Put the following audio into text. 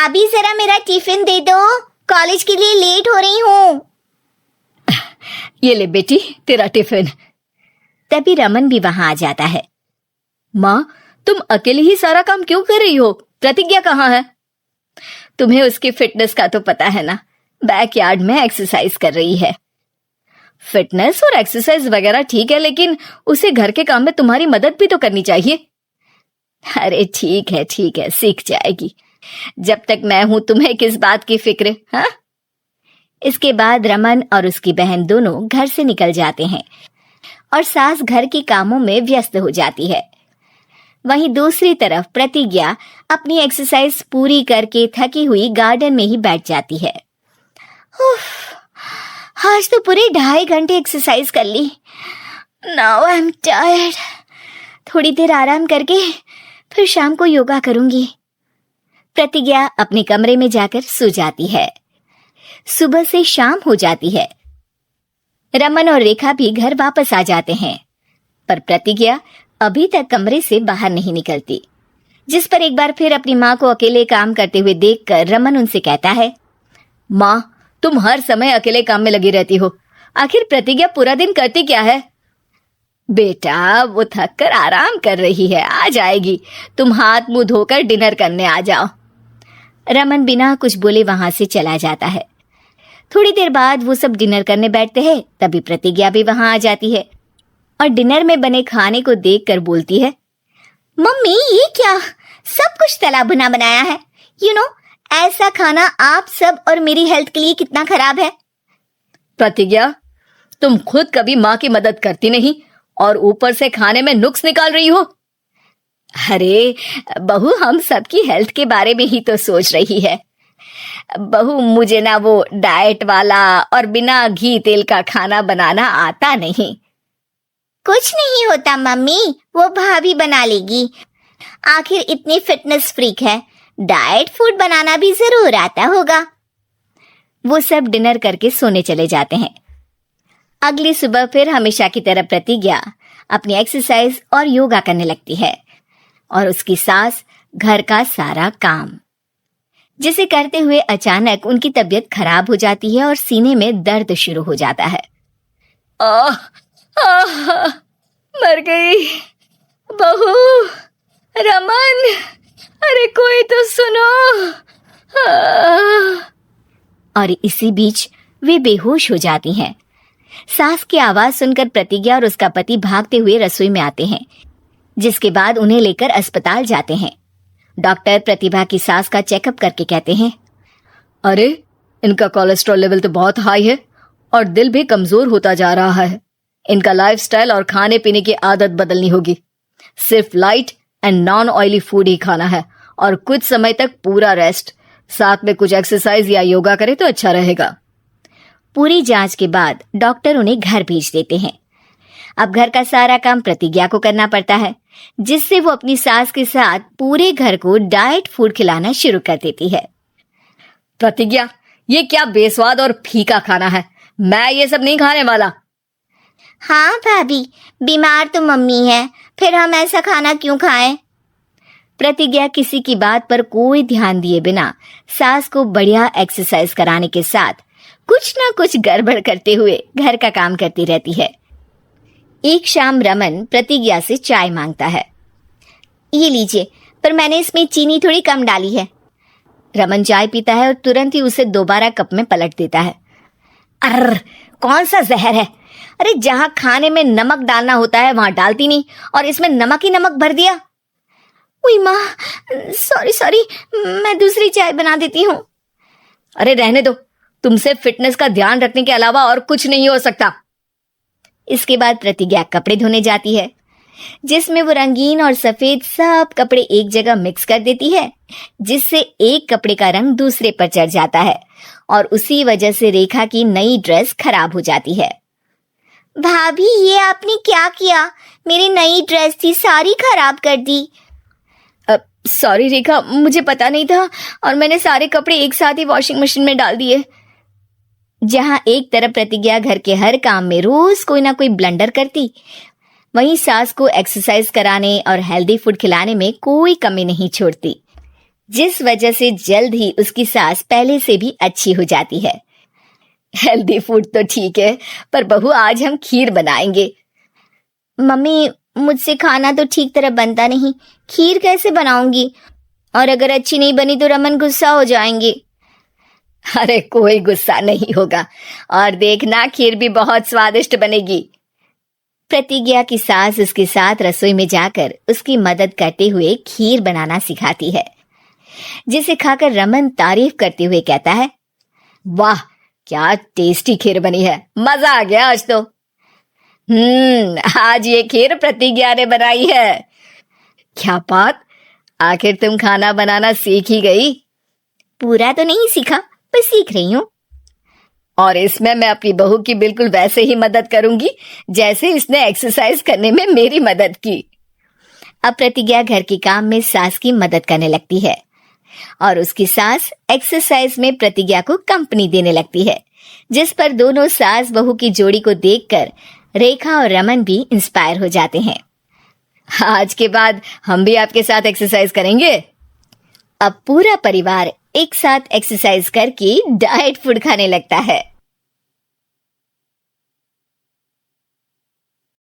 भाभी जरा मेरा टिफिन दे दो, कॉलेज के लिए लेट हो रही हूँ। ये ले बेटी तेरा टिफिन। तभी रमन भी वहां आ जाता है। माँ, तुम अकेले ही सारा काम क्यों कर रही हो? प्रतिज्ञा कहाँ है? तुम्हें उसकी फिटनेस का तो पता है ना, बैकयार्ड में एक्सरसाइज कर रही है। फिटनेस और एक्सरसाइज वगैरह ठीक है, लेकिन उसे घर के काम में तुम्हारी मदद भी तो करनी चाहिए। अरे ठीक है, सीख जाएगी। जब तक मैं हूं तुम्हें किस बात की फिक्र, हाँ? इसके बाद रमन और उसकी बहन दोनों घर से निकल जाते हैं और सास घर के कामों में व्यस्त हो जाती है। वहीं दूसरी तरफ प्रतिज्ञा अपनी एक्सरसाइज पूरी करके थकी हुई गार्डन में ही बैठ जाती है। आज तो पूरे 2.5 घंटे एक्सरसाइज कर ली। Now I am tired. थोड़ी देर आराम करके फिर शाम को योगा करूंगी। प्रतिज्ञा अपने कमरे में जाकर सो जाती है। सुबह से शाम हो जाती है। रमन और रेखा भी घर वापस आ जाते हैं, पर प्रतिज्ञा अभी तक कमरे से बाहर नहीं निकलती, जिस पर एक बार फिर अपनी माँ को अकेले काम करते हुए देखकर रमन उनसे कहता है, माँ, तुम हर समय अकेले काम में लगी रहती हो, आखिर प्रतिज्ञा पूरा दिन करती क्या है? बेटा वो थक कर आराम कर रही है, आ जाएगी। तुम हाथ मुंह धोकर डिनर करने आ जाओ। रमन बिना कुछ बोले वहां से चला जाता है। थोड़ी देर बाद वो सब डिनर करने बैठते हैं। तभी प्रतिज्ञा भी वहां आ जाती है और डिनर में बने खाने को देखकर बोलती है, मम्मी ये क्या, सब कुछ तला भुना बनाया है। ऐसा खाना आप सब और मेरी हेल्थ के लिए कितना खराब है। प्रतिज्ञा, तुम खुद कभी माँ की मदद करती नहीं और ऊपर से खाने में नुक्स निकाल रही हो। अरे बहू, हम सबकी हेल्थ के बारे में ही तो सोच रही है। बहू, मुझे ना वो डाइट वाला और बिना घी तेल का खाना बनाना आता नहीं। कुछ नहीं होता मम्मी, वो भाभी बना लेगी। आखिर इतनी फिटनेस फ्रीक है, डाइट फूड बनाना भी जरूर आता होगा। वो सब डिनर करके सोने चले जाते हैं। अगली सुबह फिर हमेशा की तरह प्रतिज्ञा अपनी एक्सरसाइज और योगा करने लगती है और उसकी सास घर का सारा काम, जिसे करते हुए अचानक उनकी तबीयत खराब हो जाती है और सीने में दर्द शुरू हो जाता है। मर गई बहू। रमन, अरे कोई तो सुनो। और इसी बीच वे बेहोश हो जाती हैं। सास की आवाज सुनकर प्रतिज्ञा और उसका पति भागते हुए रसोई में आते हैं, जिसके बाद उन्हें लेकर अस्पताल जाते हैं। डॉक्टर प्रतिभा की सास का चेकअप करके कहते हैं, अरे इनका कोलेस्ट्रॉल लेवल तो बहुत हाई है और दिल भी कमजोर होता जा रहा है। इनका लाइफस्टाइल और खाने पीने की आदत बदलनी होगी। सिर्फ light and non oily food ही खाना है और कुछ समय तक पूरा रेस्ट, साथ में कुछ एक्सरसाइज या योगा करे तो अच्छा रहेगा। पूरी जांच के बाद डॉक्टर उन्हें घर भेज देते हैं। अब घर का सारा काम प्रतिज्ञा को करना पड़ता है, जिससे वो अपनी सास के साथ पूरे घर को डाइट फूड खिलाना शुरू कर देती है। प्रतिज्ञा, ये क्या बेस्वाद और फीका खाना है, मैं ये सब नहीं खाने वाला। हाँ भाभी, बीमार तो मम्मी है, फिर हम ऐसा खाना क्यों खाएं? प्रतिज्ञा किसी की बात पर कोई ध्यान दिए बिना सास को बढ़िया एक्सरसाइज कराने के साथ कुछ ना कुछ गड़बड़ करते हुए घर का काम करती रहती है। एक शाम रमन प्रतिज्ञा से चाय मांगता है। ये लीजिए, पर मैंने इसमें चीनी थोड़ी कम डाली है। रमन चाय पीता है और तुरंत ही उसे दोबारा कप में पलट देता है। अर्र, कौन सा जहर है? अरे जहां खाने में नमक डालना होता है वहां डालती नहीं और इसमें नमक ही नमक भर दिया। उई माँ, सॉरी, मैं दूसरी चाय बना देती हूँ। अरे रहने दो, तुमसे फिटनेस का ध्यान रखने के अलावा और कुछ नहीं हो सकता। इसके बाद प्रतिज्ञा कपड़े धोने जाती है, जिसमें वो रंगीन और सफेद सब कपड़े एक जगह मिक्स कर देती है, जिससे एक कपड़े का रंग दूसरे पर चढ़ जाता है और उसी वजह से रेखा की नई ड्रेस खराब हो जाती है। भाभी, ये आपने क्या किया? मेरी नई ड्रेस थी, सारी खराब कर दी। सॉरी रेखा, मुझे पता नहीं था और मैंने सारे कपड़े एक साथ ही वॉशिंग मशीन में डाल दिए। जहां एक तरफ प्रतिज्ञा घर के हर काम में रोज कोई ना कोई ब्लंडर करती, वहीं सास को एक्सरसाइज कराने और हेल्दी फूड खिलाने में कोई कमी नहीं छोड़ती। जिस वजह से जल्द ही उसकी सास पहले से भी अच्छी हो जाती है। हेल्दी फूड तो ठीक है, पर बहू आज हम खीर बनाएंगे। मम्मी, मुझसे खाना तो ठीक तरह बनता नहीं, खीर कैसे बनाऊंगी? और अगर अच्छी नहीं बनी तो रमन गुस्सा हो जाएंगे। अरे कोई गुस्सा नहीं होगा, और देखना खीर भी बहुत स्वादिष्ट बनेगी। प्रतिज्ञा की सास उसके साथ रसोई में जाकर उसकी मदद करते हुए खीर बनाना सिखाती है, जिसे खाकर रमन तारीफ करते हुए कहता है, वाह क्या टेस्टी खीर बनी है, मजा आ गया आज तो। आज ये खीर प्रतिज्ञा ने बनाई है। क्या बात, आखिर तुम खाना बनाना सीख ही गई? पूरा तो नहीं सीखा, पर सीख रही हूँ। और इसमें मैं अपनी बहू की बिल्कुल वैसे ही मदद करूंगी जैसे इसने एक्सरसाइज करने में मेरी मदद की। अब प्रतिज्ञा घर के काम में सास की मदद करने लगती है और उसकी सास एक्सरसाइज में प्रतिज्ञा को कंपनी देने लगती है, जिस पर दोनों सास बहू की जोड़ी को देखकर रेखा और रमन भी इंस्पायर हो जाते हैं। आज के बाद हम भी आपके साथ एक्सरसाइज करेंगे। अब पूरा परिवार एक साथ एक्सरसाइज करके डाइट फूड खाने लगता है।